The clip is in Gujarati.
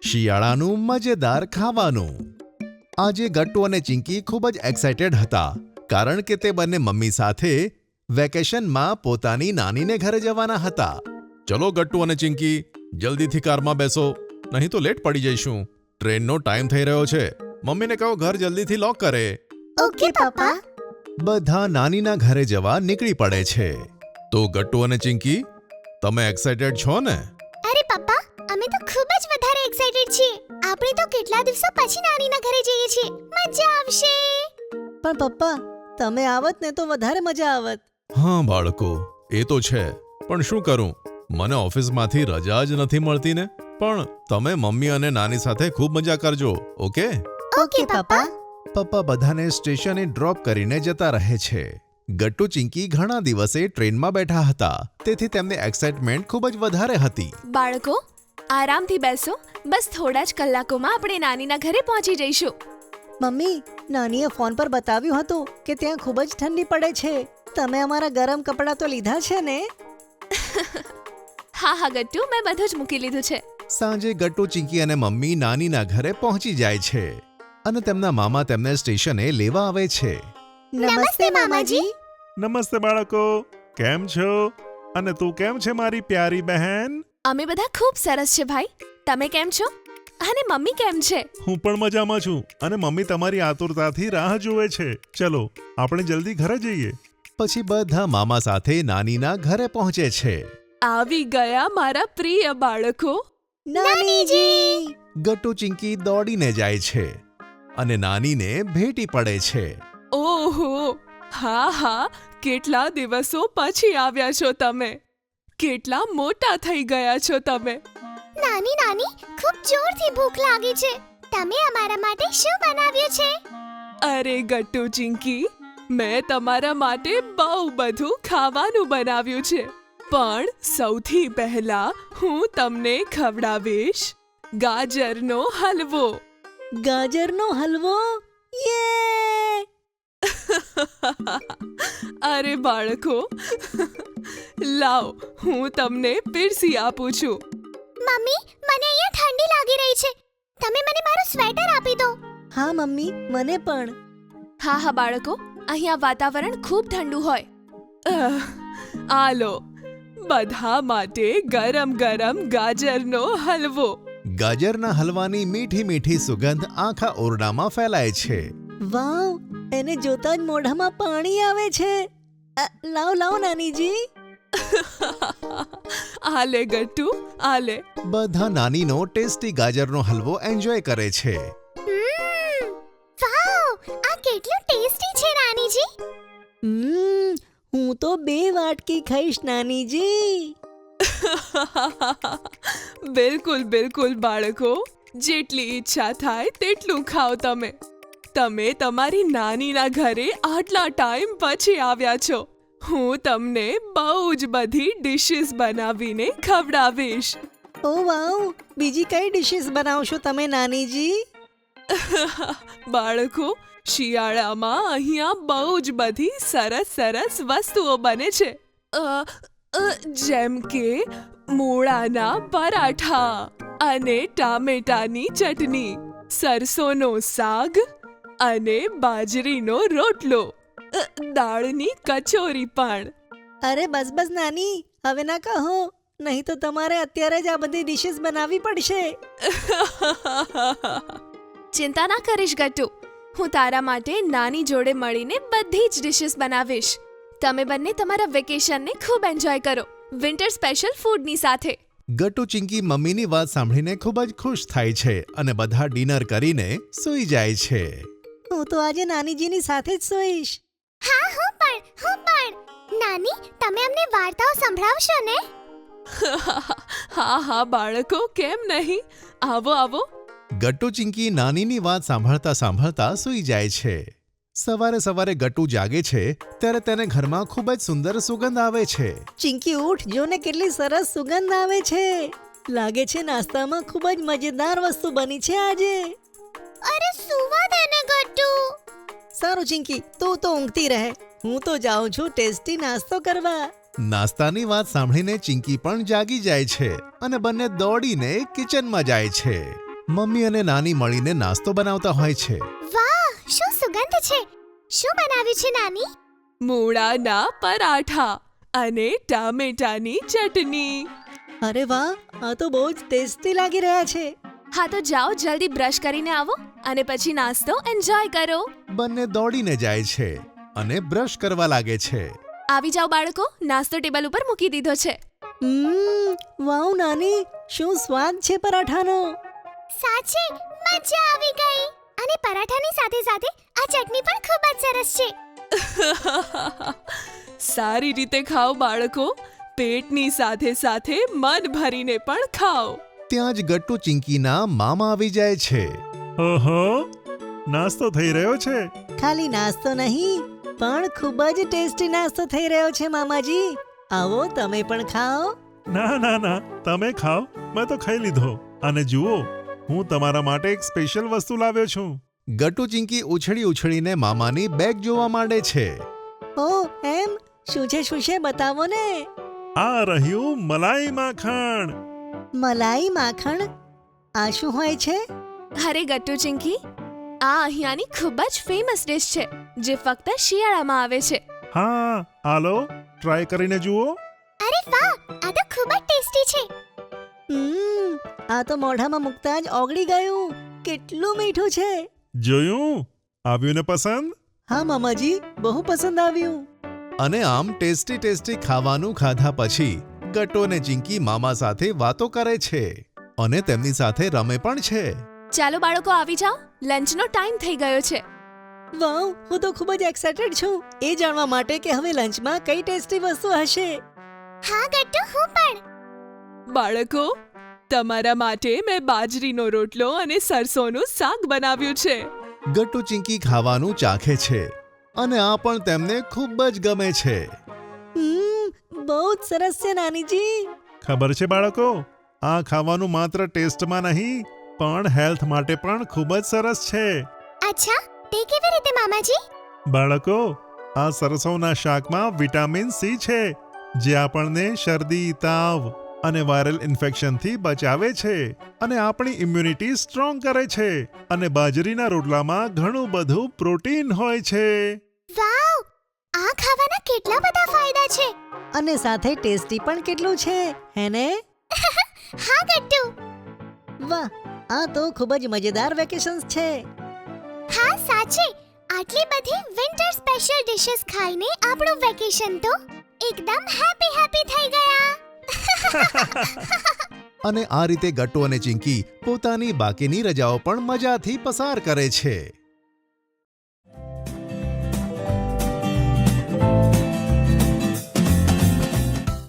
શિયાળાનું મજેદાર ખાવાનું. આજે ગટ્ટુ અને ચિંકી ખૂબ જ એક્સાઇટેડ હતા, કારણ કે તે બંને મમ્મી સાથે વેકેશનમાં પોતાની નાનીને ઘરે જવાના હતા. ચલો ગટ્ટુ અને ચિંકી, જલ્દીથી કારમાં બેસો, નહીં તો લેટ પડી જઈશું. ટ્રેનનો ટાઈમ થઈ રહ્યો છે. મમ્મીને કહો ઘર જલ્દીથી લોક કરે. ઓકે પપ્પા. બધા નાનીના ઘરે જવા નીકળી પડે છે. તો ગટ્ટુ અને ચિંકી, તમે એક્સાઇટેડ છો ને? અરે પપ્પા, અમે તો ખૂબ જ વધારે એક્સાઇટેડ છીએ. આપણે તો કેટલા દિવસો પછી નાનીના ઘરે જઈએ છીએ. મજા આવશે. પણ પપ્પા, તમે આવત ને તો વધારે મજા આવત. હા બાળકો, એ તો છે, પણ શું કરું, મને ઓફિસમાંથી રજા જ નથી મળતી ને. પણ તમે મમ્મી અને નાની સાથે ખૂબ મજા કરજો, ઓકે? ઓકે પપ્પા. પપ્પા બધાને સ્ટેશને ડ્રોપ કરીને જતા રહે છે. ગટ્ટુ ચિંકી ઘણા દિવસે ટ્રેનમાં બેઠા હતા, તેથી તેમને એક્સાઇટમેન્ટ ખૂબ જ વધારે હતી. બાળકો, આરામથી બેસો. બસ થોડા જ કલાકોમાં આપણે નાનીના ઘરે પહોંચી જઈશું. મમ્મી, નાનીએ ફોન પર બતાવ્યું હતું કે ત્યાં ખૂબ જ ઠંડી પડે છે. તમે અમારા ગરમ કપડાં તો લીધા છે ને? હા ગટ્ટુ, મેં બધું જ મૂકી લીધું છે. સાંજે ગટ્ટુ, ચિંકી અને મમ્મી નાનીના ઘરે પહોંચી જાય છે અને તેમના મામા તેમને સ્ટેશને લેવા આવે છે. નમસ્તે મામાજી. નમસ્તે બાળકો, કેમ છો? અને તું કેમ છે મારી પ્યારી બહેન? અમે બધા ખૂબ સરસ છે ભાઈ. તમે કેમ છો? અને મમ્મી કેમ છે? હું પણ મજામાં છું અને મમ્મી તમારી આતુરતાથી રાહ જુએ છે. ચલો આપણે જલ્દી ઘરે જઈએ. પછી બધા મામા સાથે નાનીના ઘરે પહોંચે છે. આવી ગયા મારા પ્રિય બાળકો. નાનીજી! ગટ્ટુ ચિંકી દોડીને જાય છે અને નાનીને ભેટી પડે છે. ઓહો, હા, કેટલા દિવસો પછી આવ્યા છો તમે. કેટલા મોટા થઈ ગયા છો તમે. નાની, ખૂબ જોરથી ભૂખ લાગી છે. તમે અમારા માટે શું બનાવ્યું છે? અરે ગટ્ટુ ચિંકી, મેં તમારા માટે બહુ બધું ખાવાનું બનાવ્યું છે. પણ સૌથી પહેલા હું તમને ખવડાવીશ ગાજરનો હલવો. ગાજરનો હલવો? યે! અરે બાળકો, લાવ, હું તમને પીરસી આપું છું. મમ્મી, મને અહીંયા ઠંડી લાગી રહી છે. તમે મને મારું સ્વેટર આપી દો. હા મમ્મી, મને પણ. હા બાળકો, અહીંયા વાતાવરણ ખૂબ ઠંડુ હોય. આ લો, બધા માટે ગરમ ગાજરનો હલવો. ગાજરના હલવાની મીઠી મીઠી સુગંધ આખા ઓરડામાં ફેલાય છે. વાવ, એને જોતા જ મોઢામાં પાણી આવે છે. લાવ નાનીજી. આ લે ગટ્ટુ, આ લે. બધા નાનીનો ટેસ્ટી ગાજરનો હલવો એન્જોય કરે છે. વાવ, આ કેટલું ટેસ્ટી છે નાનીજી. હું તો 2 વાટકી ખાઈશ નાનીજી. બિલકુલ બાળકો, જેટલી ઈચ્છા થાય તેટલું ખાઓ તમે. તમે તમારી નાનીના ઘરે આટલા ટાઈમ પછી આવ્યા છો. હું તમને બહુ જ બધી ડિશિસ બનાવીને ખવડાવીશ. ઓ વાવ, બીજી કઈ ડિશિસ બનાવશો તમે નાનીજી? બાળકો, શિયાળામાં અહીંયા બહુ જ બધી સરસ વસ્તુઓ બને છે. જેમ કે મૂળાના પરાઠા અને ટામેટાની ચટણી, સરસોનો શાક અને બાજરીનો રોટલો, દાળની કચોરી પણ. અરે બસ નાની, હવે ના કહો, નહીં તો તમારે અત્યારે જ આ બધી ડિશિસ બનાવવી પડશે. ચિંતા ના કરીશ ગટ્ટુ, હું તારા માટે નાની જોડે મળીને બધી જ ડિશિસ બનાવીશ. તમે બંને તમારા વેકેશનને ખૂબ એન્જોય કરો, વિન્ટર સ્પેશિયલ ફૂડની સાથે. ગટ્ટુ ચિંકી મમ્મીની વાત સાંભળીને ખૂબ જ ખુશ થાય છે અને બધા ડિનર કરીને સૂઈ જાય છે. હું તો આજે નાનીજીની સાથે જ સૂઈશ. હા, હું પણ. નાની, તમે અમને વાર્તાઓ સંભળાવશો ને? હા બાળકો, કેમ નહીં. આવો. ગટ્ટુ ચિંકી નાનીની વાત સાંભળતા સૂઈ જાય છે. સવારે ગટ્ટુ જાગે છે ત્યારે તેને ઘરમાં ખૂબ જ સુંદર સુગંધ આવે છે. ચિંકી ઉઠ, જો ને કેટલી સરસ સુગંધ આવે છે. લાગે છે નાસ્તામાં ખૂબ જ મજેદાર વસ્તુ બની છે આજે. અરે સુવા દે ને ગટ્ટુ. સારું ચિંકી, તું તો ઊંઘતી રહે. હું તો જાઉં છું ટેસ્ટી નાસ્તો કરવા. નાસ્તાની વાત સાંભળીને ચિંકી પણ જાગી જાય છે અને બંને દોડીને કિચનમાં જાય છે. મમ્મી અને નાની મળીને નાસ્તો બનાવતા હોય છે. વાહ, શું સુગંધ છે! શું બનાવ્યું છે નાની? મૂળાના પરાઠા અને ટામેટાની ચટણી. અરે વાહ, આ તો બહુ જ ટેસ્ટી લાગી રહ્યા છે. હા તો જાઓ જલ્દી બ્રશ કરીને આવો અને પછી નાસ્તો એન્જોય કરો. બંને દોડીને જાય છે અને બ્રશ કરવા લાગે છે. આવી જાઓ બાળકો, નાસ્તો ટેબલ ઉપર મૂકી દીધો છે. વાવ નાની, શું સ્વાદ છે પરાઠાનો. સાચે મજા આવી ગઈ. અને પરાઠાની સાથે સાથે આ ચટણી પણ ખૂબ જ સરસ છે. સારી રીતે ખાઓ બાળકો, પેટની સાથે સાથે મન ભરીને પણ ખાઓ. ત્યાં જ ગટ્ટુ ચિંકીના મામા આવી જાય છે. ઓહો, નાસ્તો થઈ રહ્યો છે. ખાલી નાસ્તો નહીં, પણ ખૂબ જ ટેસ્ટી નાસ્તો થઈ રહ્યો છે મામાજી. આવો તમે પણ ખાઓ. ના ના ના, તમે ખાઓ, મેં તો ખાઈ લીધો. અને જુઓ, હું તમારા માટે એક સ્પેશિયલ વસ્તુ લાવ્યો છું. ગટ્ટુ ચિંકી ઉછળીને મામાની બેગ જોવા માંડે છે. ઓ એમ, શું છે બતાવો ને. આ રહ્યું મલાઈ માખણ. મલાઈ માખણ? આ શું હોય છે? અરે ગટ્ટુ ચિંકી, આ અહીંયાની ખૂબ જ ફેમસ ડિશ છે જે ફક્ત શિયાળામાં આવે છે. હા, આલો ટ્રાય કરીને જુઓ. અરે વાહ, આ તો ખૂબ જ ટેસ્ટી છે. આ તો મોઢામાં મૂકતા જ ઓગળી ગયું. કેટલું મીઠું છે. જોયું? આવ્યું ને પસંદ? હા મામાજી, બહુ પસંદ આવ્યું. અને આમ ટેસ્ટી ખાવાનું ખાધા પછી ગટ્ટુ અને ચિંકી મામા સાથે વાતો કરે છે અને તેમની સાથે રમે પણ છે. ચાલો બાળકો આવી જાઓ, લંચનો ટાઈમ થઈ ગયો છે. વાવ, હું તો ખૂબ જ એક્સાઇટેડ છું એ જાણવા માટે કે હવે લંચમાં કઈ ટેસ્ટી વસ્તુ હશે. હા ગટ્ટુ, હું પણ. બાળકો, તમારા માટે મેં બાજરીનો રોટલો અને સરસોનું શાક બનાવ્યું છે. ગટ્ટુ ચિંકી ખાવાનું ચાખે છે અને આ પણ તેમને ખૂબ જ ગમે છે. બહુ જ સરસ છે નાનીજી. ખબર છે બાળકો, આ ખાવાનું માત્ર ટેસ્ટમાં નહીં પણ હેલ્થ માટે પણ ખૂબ જ સરસ છે. અચ્છા, તે કેવી રીતે મામાજી? બાળકો, આ સરસોના શાકમાં વિટામિન સી છે જે આપણને શરદી, તાવ અને વાયરલ ઇન્ફેક્શનથી બચાવે છે અને આપણી ઇમ્યુનિટી સ્ટ્રોંગ કરે છે. અને બાજરીના રોટલામાં ઘણું બધું પ્રોટીન હોય છે. વાવ, આ ખાવાના કેટલા બધા ફાયદા છે. અને સાથે ટેસ્ટી પણ કેટલું છે, હે ને? હા ગટ્ટુ. વાહ, આ તો ખૂબ જ મજેદાર વેકેશન્સ છે. હા સાચે, આટલી બધી વિન્ટર સ્પેશિયલ ડિશેસ ખાઈને આપણું વેકેશન તો એકદમ હેપી થઈ ગયા. અને આ રીતે ગટ્ટુ અને ચિંકી પોતાની બાકીની રજાઓ પણ મજાથી પસાર કરે છે.